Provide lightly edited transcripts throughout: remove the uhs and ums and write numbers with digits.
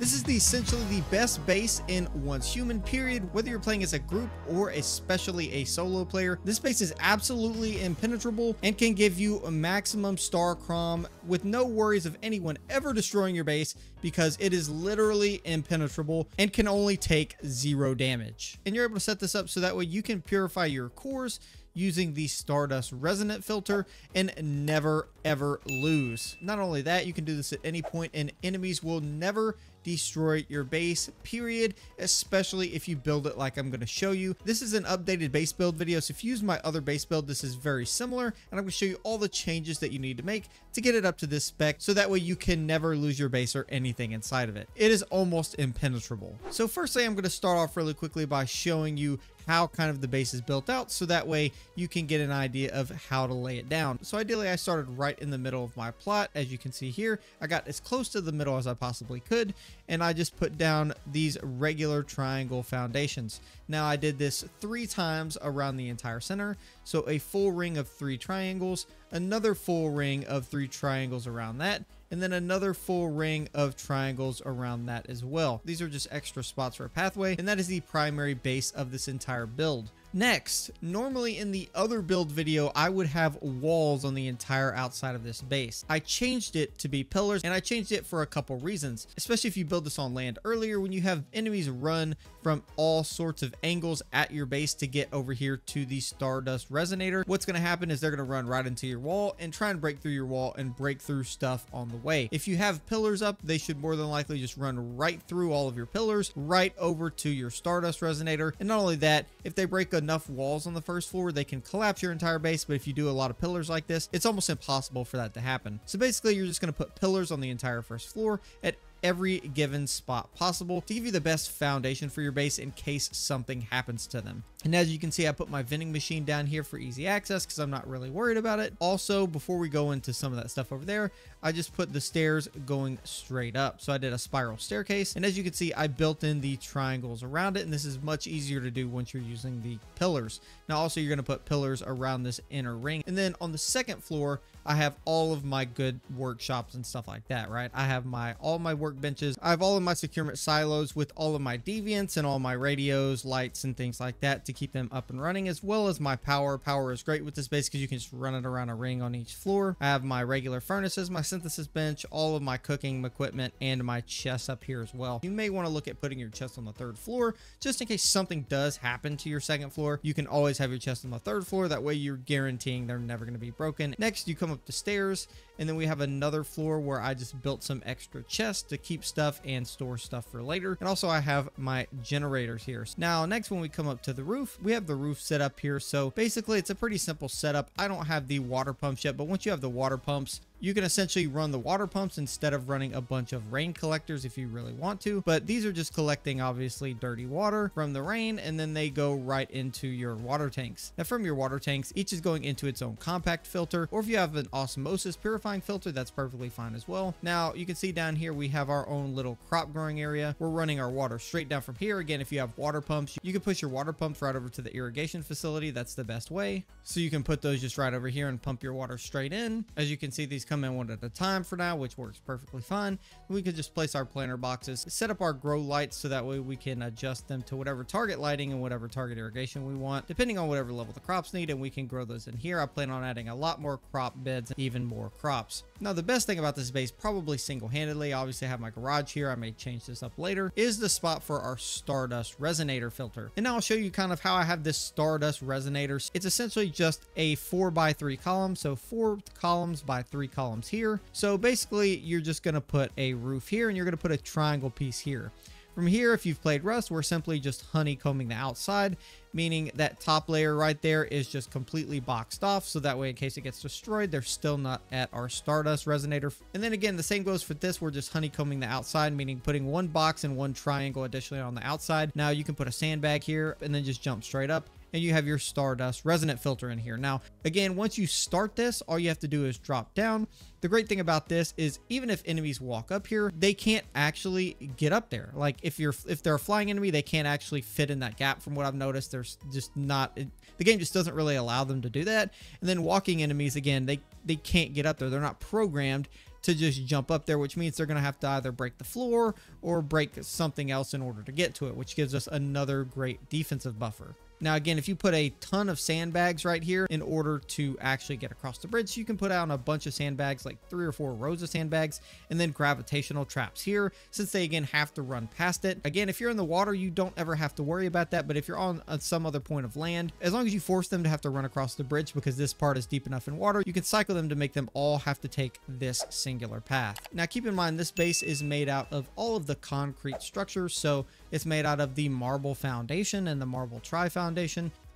This is essentially the best base in Once Human, period. Whether you're playing as a group or especially a solo player, this base is absolutely impenetrable and can give you a maximum Starchrom with no worries of anyone ever destroying your base, because it is literally impenetrable and can only take 0 damage. And you're able to set this up so that way you can purify your cores using the Stardust Resonant Filter and never ever lose. Not only that, you can do this at any point and enemies will never destroy your base, period, especially if you build it like I'm going to show you. This is an updated base build video, so if you use my other base build, this is very similar, and I'm going to show you all the changes that you need to make to get it up to this spec, so that way you can never lose your base or anything inside of it. It is almost impenetrable. So firstly, I'm going to start off really quickly by showing you how kind of the base is built out, so that way you can get an idea of how to lay it down. So ideally, I started right in the middle of my plot. As you can see here, I got as close to the middle as I possibly could, and I just put down these regular triangle foundations. Now I did this 3 times around the entire center, so a full ring of 3 triangles, another full ring of 3 triangles around that, and then another full ring of triangles around that as well. These are just extra spots for a pathway, and that is the primary base of this entire build. Next, normally in the other build video, I would have walls on the entire outside of this base. I changed it to be pillars, and I changed it for a couple reasons, especially if you build this on land earlier, when you have enemies run from all sorts of angles at your base to get over here to the Stardust Resonator. What's going to happen is they're going to run right into your wall and try and break through your wall and break through stuff on the way. If you have pillars up, they should more than likely just run right through all of your pillars, right over to your Stardust Resonator. And not only that, if they break enough walls on the first floor, they can collapse your entire base. But if you do a lot of pillars like this, it's almost impossible for that to happen. So basically, you're just going to put pillars on the entire first floor at every given spot possible to give you the best foundation for your base in case something happens to them. And as you can see, I put my vending machine down here for easy access because I'm not really worried about it. Also, before we go into some of that stuff over there, I just put the stairs going straight up. So I did a spiral staircase, and as you can see, I built in the triangles around it, and this is much easier to do once you're using the pillars. Now also, you're going to put pillars around this inner ring. And then on the second floor, I have all of my good workshops and stuff like that, right? I have all my workbenches. I have all of my securement silos with all of my deviants and all my radios, lights, and things like that to keep them up and running, as well as my power. Power is great with this base because you can just run it around a ring on each floor. I have my regular furnaces, my synthesis bench, all of my cooking equipment, and my chests up here as well. You may want to look at putting your chest on the 3rd floor, just in case something does happen to your 2nd floor. You can always have your chest on the 3rd floor. That way you're guaranteeing they're never going to be broken. Next, you come up the stairs, and then we have another floor where I just built some extra chests to keep stuff and store stuff for later. And also I have my generators here. Now next, when we come up to the roof, we have the roof set up here. So basically it's a pretty simple setup. I don't have the water pumps yet, but once you have the water pumps, you can essentially run the water pumps instead of running a bunch of rain collectors if you really want to. But these are just collecting obviously dirty water from the rain, and then they go right into your water tanks. Now from your water tanks, each is going into its own compact filter, or if you have an osmosis purifying filter, that's perfectly fine as well. Now you can see down here we have our own little crop growing area. We're running our water straight down from here. Again, if you have water pumps, you can push your water pumps right over to the irrigation facility. That's the best way. So you can put those just right over here and pump your water straight in. As you can see, these come in one at a time for now, which works perfectly fine. We could just place our planter boxes, set up our grow lights, so that way we can adjust them to whatever target lighting and whatever target irrigation we want, depending on whatever level the crops need, and we can grow those in here. I plan on adding a lot more crop beds, even more crops. Now the best thing about this base, probably single-handedly, obviously I have my garage here, I may change this up later, is the spot for our Stardust Resonator filter. And now I'll show you kind of how I have this Stardust Resonator. It's essentially just a 4x3 column, so 4 columns by 3 columns here. So basically you're just going to put a roof here, and you're going to put a triangle piece here. From here, if you've played Rust, we're simply just honeycombing the outside, meaning that top layer right there is just completely boxed off, so that way in case it gets destroyed, they're still not at our Stardust Resonator. And then again, the same goes for this. We're just honeycombing the outside, meaning putting 1 box and 1 triangle additionally on the outside. Now you can put a sandbag here and then just jump straight up, and you have your Stardust Resonant Filter in here. Now, again, once you start this, all you have to do is drop down. The great thing about this is even if enemies walk up here, they can't actually get up there. Like if they're a flying enemy, they can't actually fit in that gap. From what I've noticed, there's just not, the game just doesn't really allow them to do that. And then walking enemies, again, they can't get up there. They're not programmed to just jump up there, which means they're going to have to either break the floor or break something else in order to get to it, which gives us another great defensive buffer. Now, again, if you put a ton of sandbags right here in order to actually get across the bridge, you can put out a bunch of sandbags, like 3 or 4 rows of sandbags, and then gravitational traps here, since they, again, have to run past it. Again, if you're in the water, you don't ever have to worry about that, but if you're on some other point of land, as long as you force them to have to run across the bridge because this part is deep enough in water, you can cycle them to make them all have to take this singular path. Now, keep in mind, this base is made out of all of the concrete structures, so it's made out of the marble foundation and the marble tri-foundation.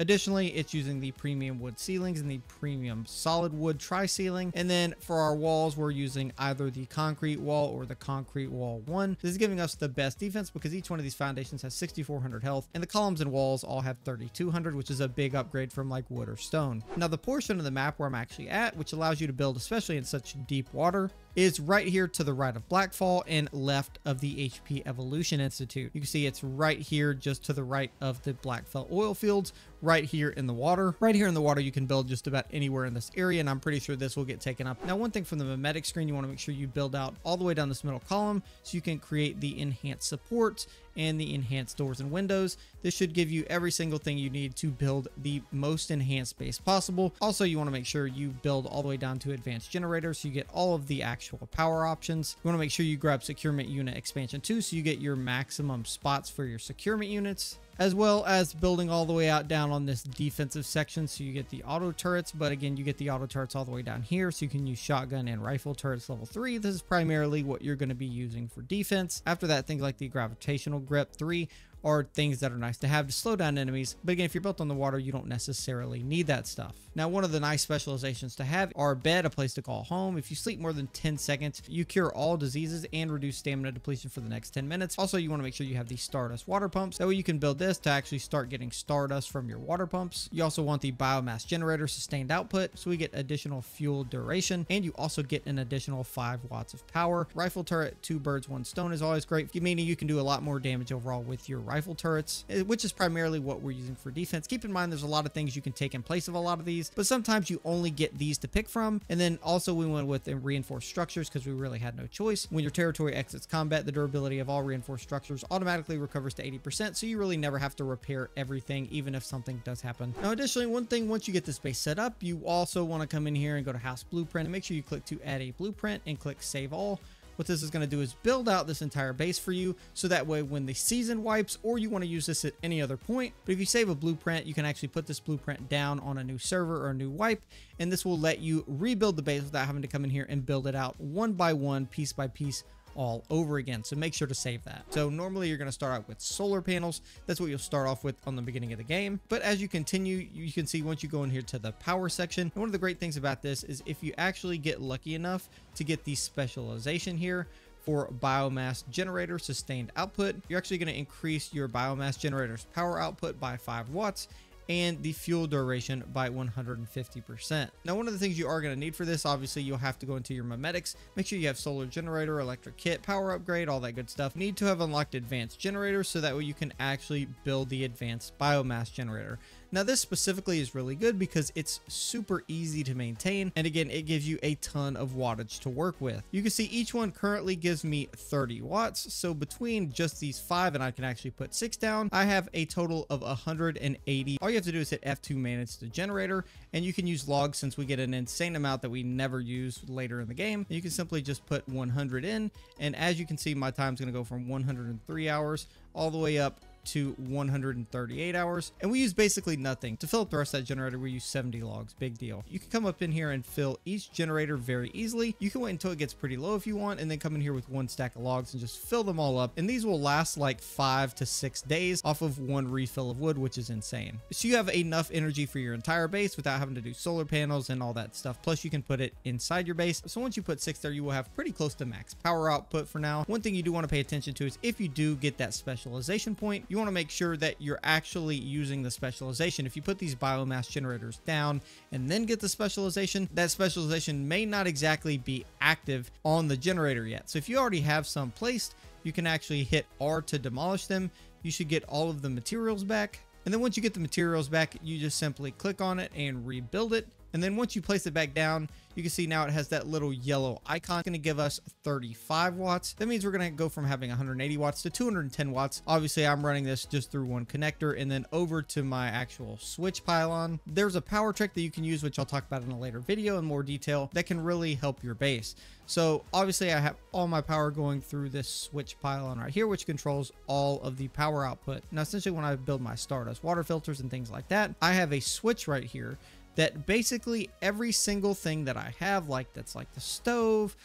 Additionally, it's using the premium wood ceilings and the premium solid wood tri-ceiling. And then for our walls, we're using either the concrete wall or the concrete wall 1. This is giving us the best defense because each one of these foundations has 6,400 health, and the columns and walls all have 3,200, which is a big upgrade from like wood or stone. Now, the portion of the map where I'm actually at, which allows you to build, especially in such deep water, is right here to the right of Blackfall and left of the HP Evolution Institute. You can see it's right here just to the right of the Blackfell oil fields, right here in the water. Right here in the water, you can build just about anywhere in this area, and I'm pretty sure this will get taken up. Now, one thing from the Memetics screen, you want to make sure you build out all the way down this middle column so you can create the enhanced support and the enhanced doors and windows. This should give you every single thing you need to build the most enhanced base possible. Also, you want to make sure you build all the way down to advanced generators so you get all of the actual power options. You want to make sure you grab securement unit expansion 2 so you get your maximum spots for your securement units, as well as building all the way out down on this defensive section so you get the auto turrets. But again, you get the auto turrets all the way down here so you can use shotgun and rifle turrets level 3. This is primarily what you're going to be using for defense. After that, things like the gravitational grip 3 are things that are nice to have to slow down enemies. But again, if you're built on the water, you don't necessarily need that stuff. Now, one of the nice specializations to have are bed, a place to call home. If you sleep more than 10 seconds, you cure all diseases and reduce stamina depletion for the next 10 minutes. Also, you want to make sure you have the Stardust water pumps. That way you can build this to actually start getting stardust from your water pumps. You also want the biomass generator sustained output, so we get additional fuel duration, and you also get an additional 5 watts of power. Rifle turret, 2 birds, 1 stone is always great, meaning you can do a lot more damage overall with your rifle turrets, which is primarily what we're using for defense. Keep in mind, there's a lot of things you can take in place of a lot of these, but sometimes you only get these to pick from. And then also we went with reinforced structures because we really had no choice. When your territory exits combat, the durability of all reinforced structures automatically recovers to 80%, so you really never have to repair everything, even if something does happen. Now, additionally, one thing, once you get this base set up, you also want to come in here and go to House Blueprint and make sure you click to add a blueprint and click Save All. What this is going to do is build out this entire base for you, so that way when the season wipes, or you want to use this at any other point, but if you save a blueprint, you can actually put this blueprint down on a new server or a new wipe, and this will let you rebuild the base without having to come in here and build it out one by one, piece by piece, all over again. So make sure to save that. So normally you're going to start out with solar panels. That's what you'll start off with on the beginning of the game. But as you continue, you can see once you go in here to the power section, and one of the great things about this is if you actually get lucky enough to get the specialization here for biomass generator sustained output, you're actually going to increase your biomass generator's power output by 5 watts and the fuel duration by 150%. Now, one of the things you are going to need for this, obviously you'll have to go into your Memetics, make sure you have solar generator, electric kit, power upgrade, all that good stuff. Need to have unlocked advanced generators so that way you can actually build the advanced biomass generator. Now, this specifically is really good because it's super easy to maintain, and again, it gives you a ton of wattage to work with. You can see each one currently gives me 30 watts, so between just these 5, and I can actually put 6 down, I have a total of 180. All you have to do is hit F2 manage the generator, and you can use logs since we get an insane amount that we never use later in the game. You can simply just put 100 in, and as you can see, my time's going to go from 103 hours all the way up to 138 hours, and we use basically nothing. To fill up the rest of that generator, we use 70 logs. Big deal. You can come up in here and fill each generator very easily. You can wait until it gets pretty low if you want, and then come in here with 1 stack of logs and just fill them all up, and these will last like 5 to 6 days off of 1 refill of wood, which is insane. So you have enough energy for your entire base without having to do solar panels and all that stuff. Plus you can put it inside your base. So once you put 6 there, you will have pretty close to max power output for now. One thing you do want to pay attention to is if you do get that specialization point, you want to make sure that you're actually using the specialization. If you put these biomass generators down and then get the specialization, that specialization may not exactly be active on the generator yet. So if you already have some placed, you can actually hit R to demolish them. You should get all of the materials back. And then once you get the materials back, you just simply click on it and rebuild it. And then once you place it back down, you can see now it has that little yellow icon. It's going to give us 35 watts. That means we're going to go from having 180 watts to 210 watts. Obviously, I'm running this just through one connector and then over to my actual switch pylon. There's a power trick that you can use, which I'll talk about in a later video in more detail, that can really help your base. So obviously I have all my power going through this switch pylon right here, which controls all of the power output. Now, essentially when I build my Stardust water filters and things like that, I have a switch right here that basically every single thing that I have, that's like the stove,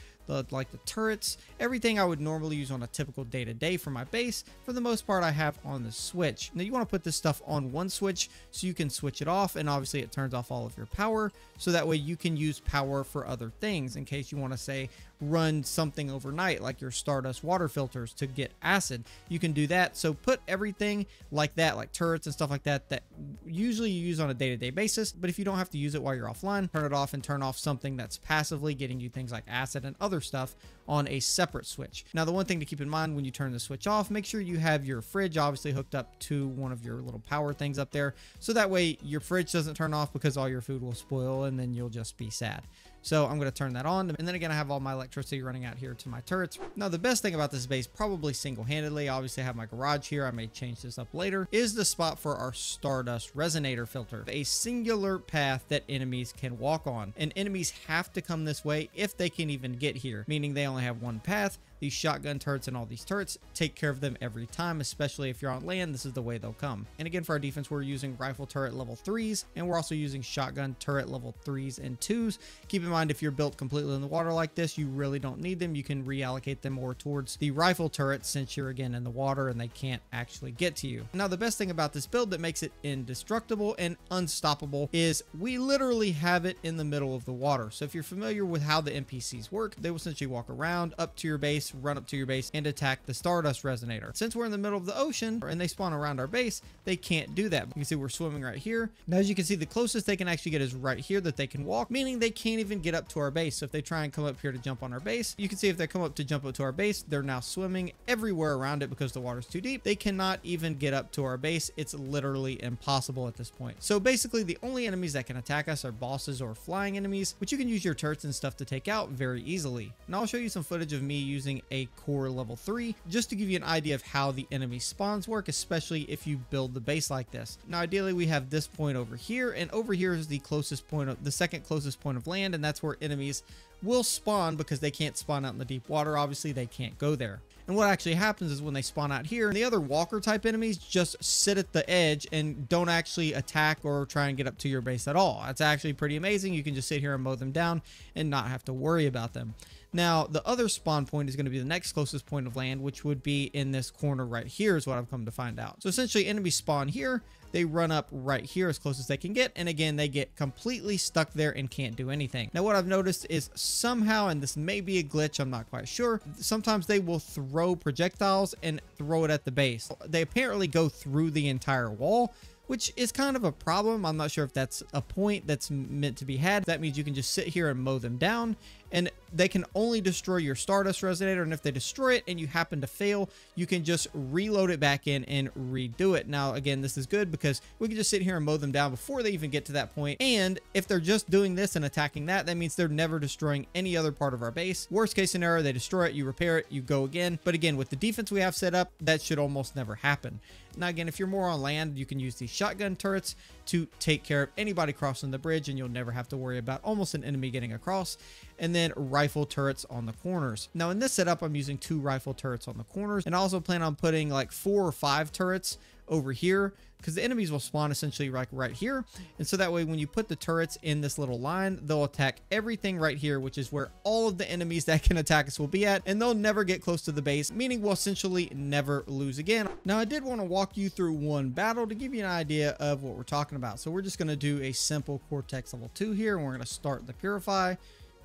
like the turrets, everything I would normally use on a typical day-to-day for my base, for the most part I have on the switch. Now you want to put this stuff on one switch so you can switch it off, and obviously it turns off all of your power, so that way you can use power for other things in case you want to say run something overnight like your Stardust water filters to get acid. You can do that. So put everything like that, like turrets and stuff like that, that usually you use on a day-to-day basis, but if you don't have to use it while you're offline, turn it off and turn off something that's passively getting you things like acid and other stuff on a separate switch. Now, the one thing to keep in mind when you turn the switch off, make sure you have your fridge obviously hooked up to one of your little power things up there, so that way your fridge doesn't turn off because all your food will spoil and then you'll just be sad. So I'm going to turn that on. And then again, I have all my electricity running out here to my turrets. Now, the best thing about this base, probably single-handedly, obviously I have my garage here, I may change this up later, is the spot for our Stardust Resonator Filter. A singular path that enemies can walk on. And enemies have to come this way if they can even get here, meaning they only have one path. These shotgun turrets and all these turrets, take care of them every time, especially if you're on land. This is the way they'll come. And again, for our defense, we're using rifle turret level 3s, and we're also using shotgun turret level 3s and 2s. Keep in mind, if you're built completely in the water like this, you really don't need them. You can reallocate them more towards the rifle turrets since you're again in the water and they can't actually get to you. Now, the best thing about this build that makes it indestructible and unstoppable is we literally have it in the middle of the water. So if you're familiar with how the NPCs work, they will essentially walk around up to your base, run up to your base, and attack the Stardust Resonator. Since we're in the middle of the ocean and they spawn around our base, they can't do that. You can see we're swimming right here. Now, as you can see, the closest they can actually get is right here that they can walk, meaning they can't even get up to our base. So if they try and come up here to jump on our base, you can see if they come up to jump up to our base, they're now swimming everywhere around it because the water's too deep. They cannot even get up to our base. It's literally impossible at this point. So basically, the only enemies that can attack us are bosses or flying enemies, which you can use your turrets and stuff to take out very easily. Now, I'll show you some footage of me using a core level 3 just to give you an idea of how the enemy spawns work, especially if you build the base like this. Now, ideally, we have this point over here, and over here is the closest point of the second closest point of land, and that's where enemies will spawn because they can't spawn out in the deep water. Obviously, they can't go there. And what actually happens is when they spawn out here, the other walker type enemies just sit at the edge and don't actually attack or try and get up to your base at all. That's actually pretty amazing. You can just sit here and mow them down and not have to worry about them. Now, the other spawn point is going to be the next closest point of land, which would be in this corner right here is what I've come to find out. So essentially, enemies spawn here, they run up right here as close as they can get, and again, they get completely stuck there and can't do anything. Now, what I've noticed is somehow, and this may be a glitch, I'm not quite sure, sometimes they will throw projectiles and throw it at the base. They apparently go through the entire wall, which is kind of a problem. I'm not sure if that's a point that's meant to be had. That means you can just sit here and mow them down, and they can only destroy your Stardust Resonator, and if they destroy it and you happen to fail, you can just reload it back in and redo it. Now, again, this is good because we can just sit here and mow them down before they even get to that point, and if they're just doing this and attacking that, that means they're never destroying any other part of our base. Worst case scenario, they destroy it, you repair it, you go again. But again, with the defense we have set up, that should almost never happen. Now, again, if you're more on land, you can use these shotgun turrets to take care of anybody crossing the bridge, and you'll never have to worry about almost an enemy getting across. And then rifle turrets on the corners. Now, in this setup, I'm using 2 rifle turrets on the corners, and I also plan on putting like 4 or 5 turrets over here because the enemies will spawn essentially like right here. And so that way, when you put the turrets in this little line, they'll attack everything right here, which is where all of the enemies that can attack us will be at, and they'll never get close to the base, meaning we'll essentially never lose again. Now, I did want to walk you through one battle to give you an idea of what we're talking about. So we're just going to do a simple Cortex level 2 here, and we're going to start the Purify.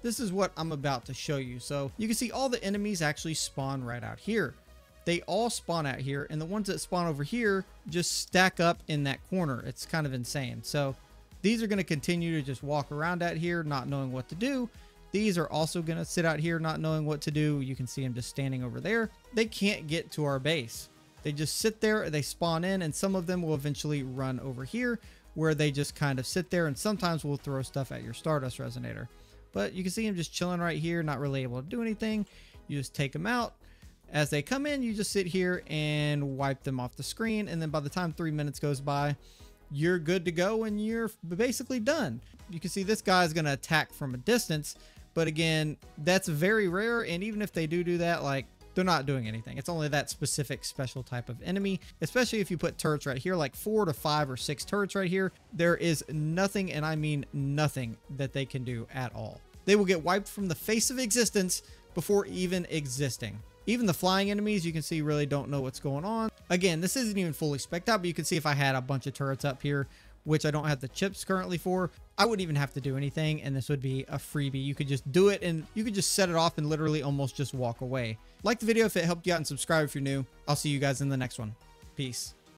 This is what I'm about to show you. So you can see all the enemies actually spawn right out here. They all spawn out here, and the ones that spawn over here just stack up in that corner. It's kind of insane. So these are going to continue to just walk around out here, not knowing what to do. These are also going to sit out here, not knowing what to do. You can see them just standing over there. They can't get to our base. They just sit there, they spawn in, and some of them will eventually run over here, where they just kind of sit there, and sometimes will throw stuff at your Stardust Resonator. But you can see him just chilling right here, not really able to do anything. You just take them out. As they come in, you just sit here and wipe them off the screen, and then by the time 3 minutes goes by, you're good to go and you're basically done. You can see this guy's going to attack from a distance, but again, that's very rare, and even if they do that, like, they're not doing anything. It's only that specific special type of enemy, especially if you put turrets right here, like 4 to 5 or 6 turrets right here. There is nothing, and I mean nothing, that they can do at all. They will get wiped from the face of existence before even existing. Even the flying enemies, you can see, really don't know what's going on. Again, this isn't even fully spec'd out, but you can see if I had a bunch of turrets up here, which I don't have the chips currently for, I wouldn't even have to do anything, and this would be a freebie. You could just do it, and you could just set it off and literally almost just walk away. Like the video if it helped you out, and subscribe if you're new. I'll see you guys in the next one. Peace.